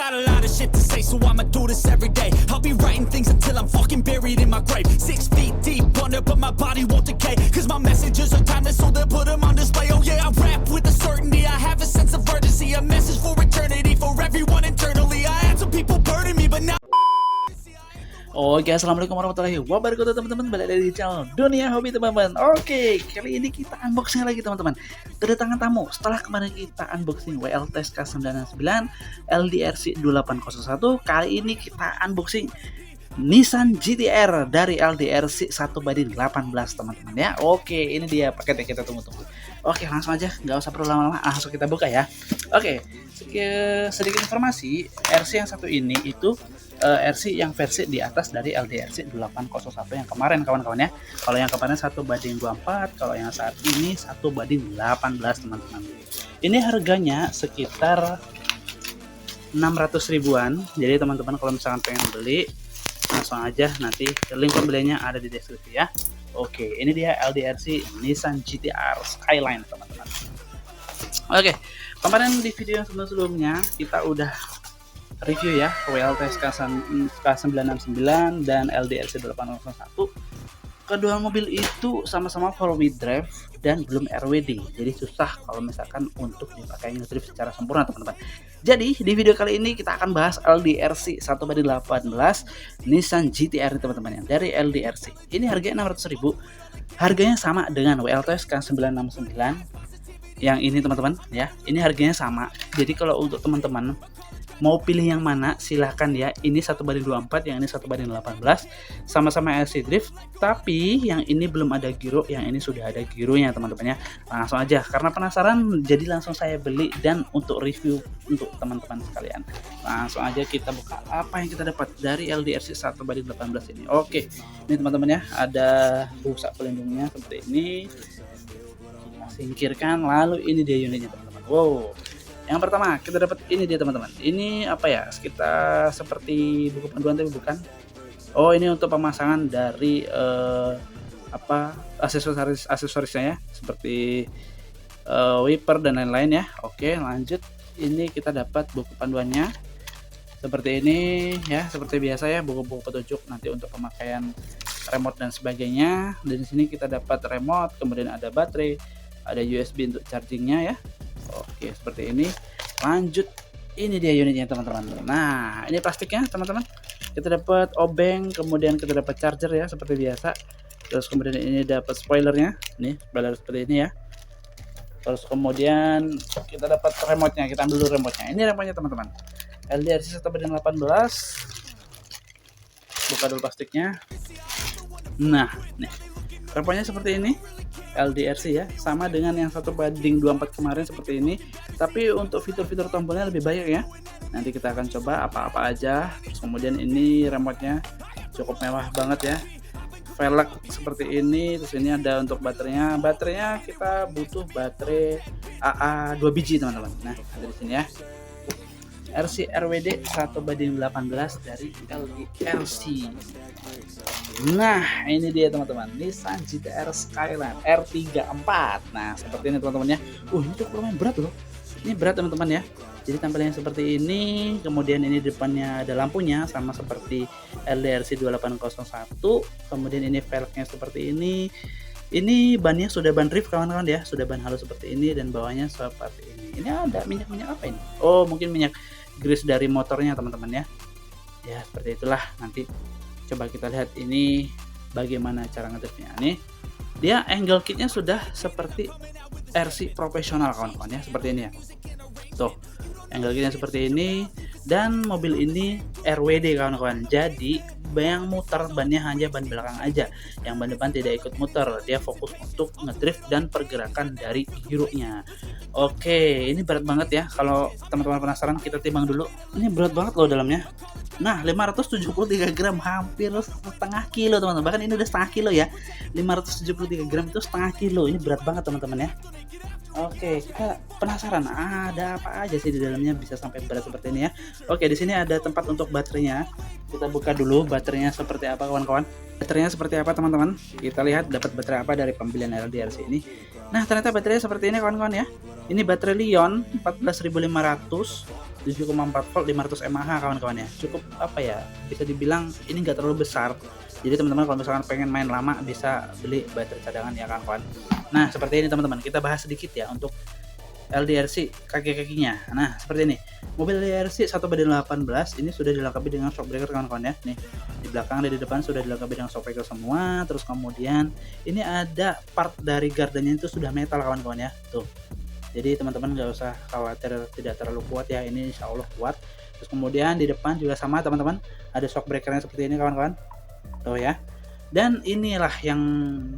got a lot of shit to say, so I'ma do this every day. I'll be writing things until I'm fucking buried in my grave. 6 feet deep under, but my body won't decay. Cause my messages are timeless, so they'll put them on display. Oh yeah, I rap with a certainty, I have a sense of urgency. A message for eternity, for everyone internally. I had some people burning me, but now... Oke, assalamualaikum warahmatullahi wabarakatuh teman-teman. Balik lagi di channel Dunia Hobi teman-teman. Oke, kali ini kita unboxing lagi teman-teman. Kedatangan tamu setelah kemarin kita unboxing WLTS K99 LDRC 2801. Kali ini kita unboxing Nissan GT-R dari LDRC 1/18 teman-teman ya. Oke, ini dia paket yang kita tunggu-tunggu. Oke, langsung aja, nggak usah perlu lama-lama, langsung kita buka ya. Oke, sedikit informasi, RC yang satu ini itu RC yang versi di atas dari LDRC 801 yang kemarin kawan-kawan ya. Kalau yang kemarin 1/24, kalau yang saat ini 1/18 teman-teman. Ini harganya sekitar 600 ribuan. Jadi teman-teman kalau misalkan pengen beli, langsung aja, nanti link pembeliannya ada di deskripsi ya. Oke, ini dia LDRC Nissan GT-R Skyline teman-teman. Oke, kemarin di video yang sebelumnya kita udah review ya WLTS K969 dan LDRC 801. Kedua mobil itu sama-sama 4-wheel drive dan belum RWD, jadi susah kalau misalkan untuk dipakai ngedrift secara sempurna teman-teman. Jadi di video kali ini kita akan bahas LDRC 1/18 Nissan GT-R teman-teman yang dari LDRC. Ini harganya 600 ribu, harganya sama dengan WLTS K969 yang ini teman-teman ya. Ini harganya sama, jadi kalau untuk teman-teman mau pilih yang mana silahkan ya. Ini 1/24, yang ini 1/18, sama-sama LC drift, tapi yang ini belum ada giro, yang ini sudah ada gironya teman-teman ya. Langsung aja, karena penasaran jadi langsung saya beli dan untuk review untuk teman-teman sekalian. Langsung aja kita buka apa yang kita dapat dari LDRC 1/18 ini. Oke, ini teman-teman ya, ada busa pelindungnya seperti ini. Kita singkirkan, lalu ini dia unitnya teman-teman. Wow, yang pertama kita dapat ini dia teman-teman. Ini apa ya? Sekitar seperti buku panduan tapi bukan. Oh, ini untuk pemasangan dari aksesorisnya ya, seperti wiper dan lain-lain ya. Oke, lanjut. Ini kita dapat buku panduannya seperti ini ya, seperti biasa ya, buku-buku petunjuk nanti untuk pemakaian remote dan sebagainya. Dan di sini kita dapat remote, kemudian ada baterai, ada USB untuk chargingnya ya. Oke, seperti ini. Lanjut, ini dia unitnya teman-teman. Nah, ini plastiknya teman-teman. Kita dapat obeng, kemudian kita dapat charger ya seperti biasa. Terus kemudian ini dapat spoilernya, nih spoiler seperti ini ya. Terus kemudian kita dapat remote-nya. Kita ambil dulu remote-nya. Ini remote-nya teman-teman. LDRC 1/18. Buka dulu plastiknya. Nah, nih remote-nya seperti ini. LDRC ya, sama dengan yang 1/24 kemarin seperti ini, tapi untuk fitur-fitur tombolnya lebih banyak ya. Nanti kita akan coba apa-apa aja. Terus kemudian ini remote-nya cukup mewah banget ya, velg seperti ini. Terus ini ada untuk baterainya kita butuh baterai AA 2 biji teman-teman. Nah, ada di sini ya, RC RWD 1/18 dari LDRC. Nah, ini dia teman-teman, Nissan GT-R Skyline R34. Nah, seperti ini teman-teman ya. Ini cukup lumayan berat loh. Ini berat teman-teman ya. Jadi tampilannya seperti ini. Kemudian ini depannya ada lampunya sama seperti LDRC 2801. Kemudian ini velgnya seperti ini. Ini bannya sudah ban drift kawan-kawan ya, sudah ban halus seperti ini, dan bawahnya seperti ini. Ini ada minyak-minyak apa ini? Oh, mungkin minyak grease dari motornya teman-teman ya. Ya, seperti itulah. Nanti coba kita lihat ini bagaimana cara ngedriftnya. Nih, dia angle kitnya sudah seperti RC profesional kawan-kawan ya, seperti ini ya. Tuh, angle kitnya seperti ini, dan mobil ini RWD kawan-kawan. Jadi yang muter bannya hanya ban belakang aja, yang ban depan tidak ikut muter. Dia fokus untuk ngedrift dan pergerakan dari gironya. Oke, ini berat banget ya. Kalau teman-teman penasaran, kita timbang dulu. Ini berat banget loh dalamnya. Nah, 573 gram, hampir setengah kilo teman-teman. Bahkan ini udah setengah kilo ya. 573 gram itu setengah kilo. Ini berat banget teman-teman ya. Oke, kita penasaran ada apa aja sih di dalamnya bisa sampai berat seperti ini ya. Oke, di sini ada tempat untuk baterainya. Kita buka dulu baterainya seperti apa kawan-kawan. Baterainya seperti apa teman-teman? Kita lihat dapat baterai apa dari pembelian LDRC ini. Nah ternyata baterainya seperti ini kawan-kawan ya. Ini baterai Lion 14500 7,4 volt 500 mAh kawan-kawan ya. Cukup apa ya, bisa dibilang ini enggak terlalu besar. Jadi teman-teman kalau misalkan pengen main lama bisa beli baterai cadangan ya kawan-kawan. Nah seperti ini teman-teman, kita bahas sedikit ya untuk LDRC kaki-kakinya. Nah seperti ini, mobil LDRC 1/18 ini sudah dilengkapi dengan shock breaker kawan-kawan ya. Nih di belakang dan di depan sudah dilengkapi dengan shock breaker semua. Terus kemudian ini ada part dari gardannya itu sudah metal kawan-kawan ya. Tuh, jadi teman-teman nggak usah khawatir tidak terlalu kuat ya, ini insya Allah kuat. Terus kemudian di depan juga sama teman-teman, ada shock breakernya seperti ini kawan-kawan. Tuh ya. Dan inilah yang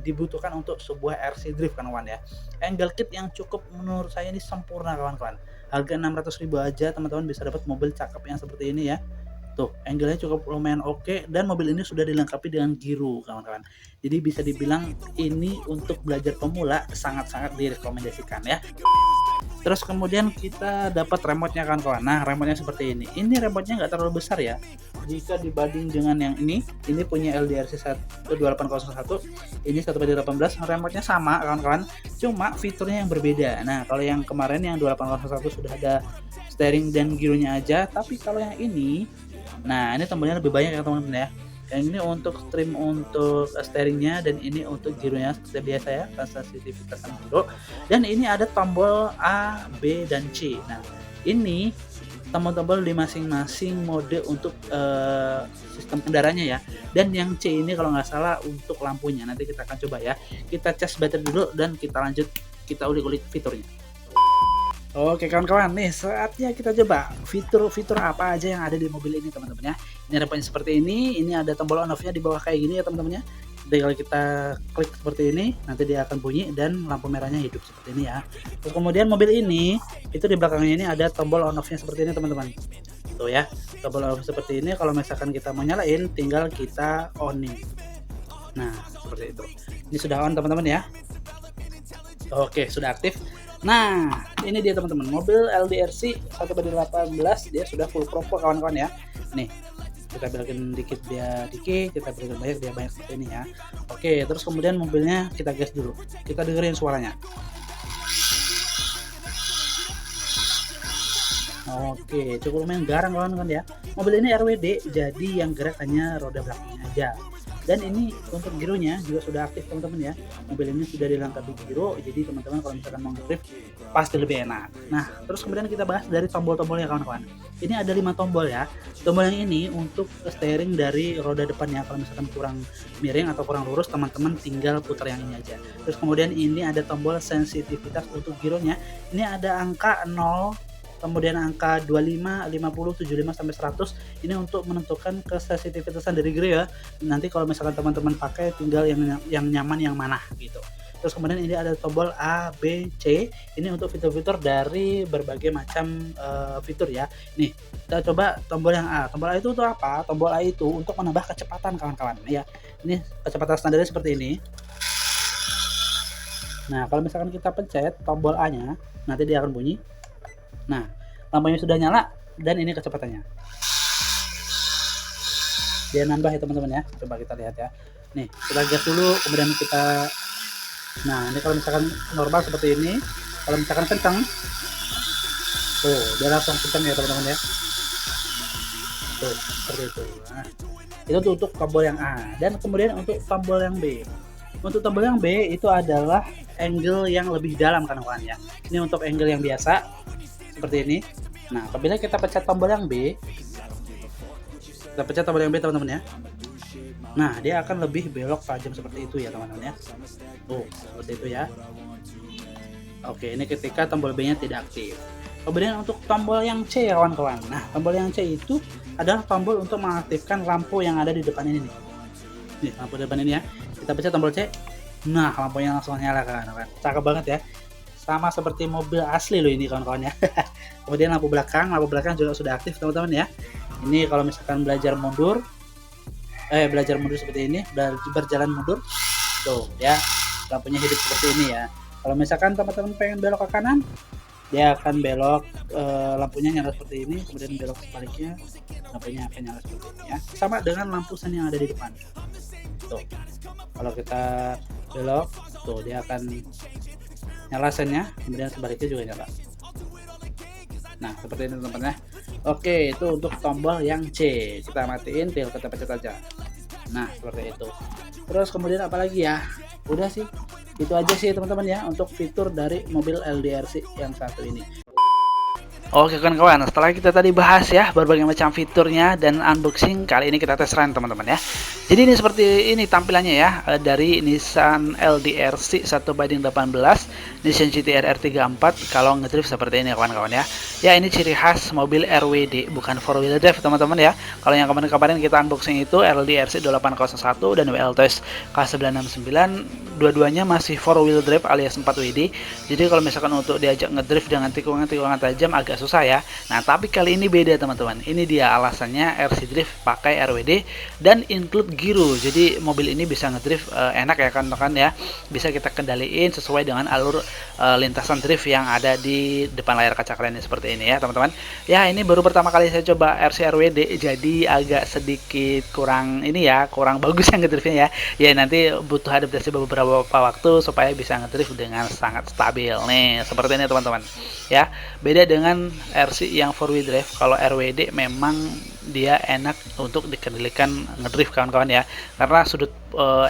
dibutuhkan untuk sebuah RC drift kawan-kawan ya. Angle kit yang cukup menurut saya ini sempurna kawan-kawan. Harga 600.000 aja teman-teman bisa dapat mobil cakep yang seperti ini ya. Tuh, angle-nya cukup lumayan oke, dan mobil ini sudah dilengkapi dengan giro kawan-kawan. Jadi bisa dibilang ini untuk belajar pemula sangat-sangat direkomendasikan ya. Terus kemudian kita dapat remote-nya kawan-kawan. Nah, remote-nya seperti ini. Ini remote-nya nggak terlalu besar ya. Jika dibanding dengan yang ini punya LDRC 12801, ini 1/18, remote-nya sama kawan-kawan. Cuma fiturnya yang berbeda. Nah, kalau yang kemarin yang 2801 sudah ada steering dan gironya aja, tapi kalau yang ini, nah ini tombolnya lebih banyak ya teman-teman ya. Yang ini untuk trim untuk steeringnya, dan ini untuk gironya seperti biasa ya, sensitivitas giro. Dan ini ada tombol A, B, dan C. Nah ini tombol-tombol di masing-masing mode untuk sistem kendaraannya ya. Dan yang C ini kalau nggak salah untuk lampunya. Nanti kita akan coba ya. Kita cas baterai dulu dan kita lanjut, kita ulik-ulik fiturnya. Oke kawan-kawan, nih saatnya kita coba fitur-fitur apa aja yang ada di mobil ini teman-teman ya. Ini remote seperti ini ada tombol on off-nya di bawah kayak gini ya teman-teman ya. Jadi kalau kita klik seperti ini, nanti dia akan bunyi dan lampu merahnya hidup seperti ini ya. Terus kemudian mobil ini, itu di belakangnya ini ada tombol on off-nya seperti ini teman-teman. Tuh ya, tombol on off seperti ini. Kalau misalkan kita mau nyalain, tinggal kita on-in. Nah, seperti itu. Ini sudah on teman-teman ya. Oke, sudah aktif. Nah, ini dia teman-teman, mobil LDRC 1/18 dia sudah full propel kawan-kawan ya. Nih, kita bilangin dikit dia dikit, kita bilangin banyak dia banyak seperti ini ya. Oke, terus kemudian mobilnya kita gas dulu. Kita dengerin suaranya. Oke, cukup lumayan garang kawan-kawan ya. Mobil ini RWD, jadi yang gerak hanya roda belakangnya aja. Dan ini untuk gironya juga sudah aktif teman-teman ya. Mobil ini sudah dilengkapi giro, jadi teman-teman kalau misalkan mau drift pasti lebih enak. Nah, terus kemudian kita bahas dari tombol-tombolnya kawan-kawan. Ini ada 5 tombol ya. Tombol yang ini untuk steering dari roda depannya. Kalau misalkan kurang miring atau kurang lurus, teman-teman tinggal putar yang ini aja. Terus kemudian ini ada tombol sensitivitas untuk gironya. Ini ada angka 0, kemudian angka 25, 50, 75 sampai 100. Ini untuk menentukan kesensitivitasan dari giro ya. Nanti kalau misalkan teman-teman pakai tinggal yang nyaman yang mana gitu. Terus kemudian ini ada tombol A, B, C. Ini untuk fitur-fitur dari berbagai macam fitur ya. Nih, kita coba tombol yang A. Tombol A itu untuk apa? Tombol A itu untuk menambah kecepatan kawan-kawan ya. Ini kecepatan standarnya seperti ini. Nah, kalau misalkan kita pencet tombol A-nya, nanti dia akan bunyi. Nah, lampunya sudah nyala dan ini kecepatannya. Dia nambah ya teman-teman ya. Coba kita lihat ya. Nih, kita gas dulu, kemudian kita. Nah, ini kalau misalkan normal seperti ini. Kalau misalkan kencang, tuh dia langsung kencang ya teman-teman ya. Tuh, seperti itu. Nah, itu untuk tombol yang A. Dan kemudian untuk tombol yang B. Untuk tombol yang B itu adalah angle yang lebih dalam kawan-kawan ya. Ini untuk angle yang biasa seperti ini. Nah, apabila kita pencet tombol yang B, teman-teman ya. Nah, dia akan lebih belok tajam seperti itu ya teman-teman ya. Tuh, seperti itu ya. Oke, ini ketika tombol B-nya tidak aktif. Kemudian untuk tombol yang C ya kawan-kawan. Nah, tombol yang C itu adalah tombol untuk mengaktifkan lampu yang ada di depan ini nih. Nih, lampu depan ini ya. Kita pencet tombol C. Nah, lampunya langsung nyala kawan-kawan. Cakep banget ya. Sama seperti mobil asli loh ini kawan-kawan ya. Kemudian lampu belakang juga sudah aktif teman-teman ya. Ini kalau misalkan belajar mundur seperti ini, berjalan mundur, tuh ya lampunya hidup seperti ini ya. Kalau misalkan teman-teman pengen belok ke kanan, dia akan belok, lampunya nyala seperti ini, kemudian belok sebaliknya lampunya akan nyala seperti ini ya, sama dengan lampu sen yang ada di depan. Tuh, kalau kita belok tuh dia akan nyala sennya, kemudian sebaliknya juga nyala. Nah, seperti ini teman-teman ya. Oke, itu untuk tombol yang C. Kita matiin, tinggal kita pencet aja. Nah, seperti itu. Terus kemudian apa lagi ya? Udah sih. Itu aja sih teman-teman ya untuk fitur dari mobil LDRC yang satu ini. Oke kawan-kawan, setelah kita tadi bahas ya berbagai macam fiturnya dan unboxing, kali ini kita tes run teman-teman ya. Jadi ini seperti ini tampilannya ya, dari Nissan LDRC 1/18, Nissan GT-R R34 kalau ngedrift seperti ini kawan-kawan ya. Ya ini ciri khas mobil RWD, bukan 4 wheel drive teman-teman ya. Kalau yang kemarin-kemarin kita unboxing itu LDRC 2801 dan WLTS K969, dua-duanya masih 4 wheel drive alias 4WD. Jadi kalau misalkan untuk diajak ngedrift dengan tikungan-tikungan tajam agak susah ya. Nah, tapi kali ini beda teman-teman. Ini dia alasannya RC Drift pakai RWD dan include giro. Jadi mobil ini bisa ngedrift enak ya kan ya. Bisa kita kendaliin sesuai dengan alur lintasan drift yang ada di depan layar kaca kalian seperti ini ya, teman-teman. Ya, ini baru pertama kali saya coba RC RWD, jadi agak sedikit kurang ini ya, kurang bagus yang ngedriftnya ya. Ya, nanti butuh adaptasi beberapa waktu supaya bisa ngedrift dengan sangat stabil. Nih, seperti ini teman-teman. Ya, beda dengan RC yang 4 wheel drive. Kalau RWD memang dia enak untuk dikendalikan ngedrift kawan-kawan ya, karena sudut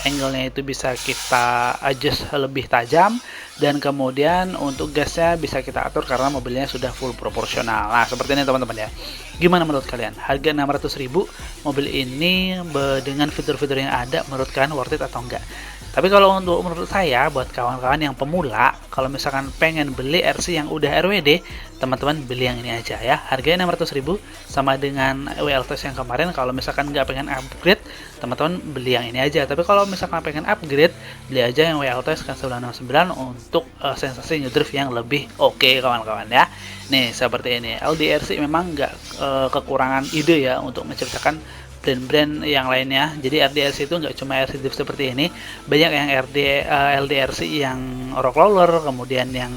angle-nya itu bisa kita adjust lebih tajam, dan kemudian untuk gasnya bisa kita atur karena mobilnya sudah full proporsional. Nah, seperti ini teman-teman ya. Gimana menurut kalian? Harga 600.000 mobil ini dengan fitur-fitur yang ada, menurut kalian worth it atau enggak? Tapi kalau menurut saya, buat kawan-kawan yang pemula, kalau misalkan pengen beli RC yang udah RWD, teman-teman beli yang ini aja ya. Harganya 600.000 sama dengan WLTS yang kemarin. Kalau misalkan nggak pengen upgrade, teman-teman beli yang ini aja. Tapi kalau misalkan pengen upgrade, beli aja yang WLTS K969 untuk sensasi ngedrift yang lebih oke kawan-kawan ya. Nih seperti ini. LDRC memang nggak kekurangan ide ya untuk menciptakan brand-brand yang lainnya. Jadi RDRC itu nggak cuma RC Drift seperti ini, banyak yang LDRC yang rock roller, kemudian yang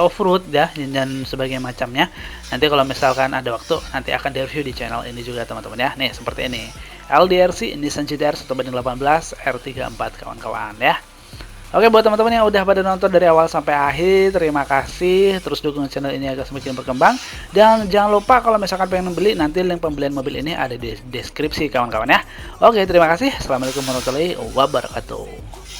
off-road ya, dan sebagainya macamnya. Nanti kalau misalkan ada waktu, nanti akan di-review di channel ini juga teman-teman ya. Nih seperti ini, LDRC Nissan GT-R 1/18 R34 kawan-kawan ya. Oke, buat teman-teman yang udah pada nonton dari awal sampai akhir, terima kasih. Terus dukung channel ini agar semakin berkembang. Dan jangan lupa kalau misalkan pengen membeli, nanti link pembelian mobil ini ada di deskripsi kawan-kawan ya. Oke, terima kasih. Assalamualaikum warahmatullahi wabarakatuh.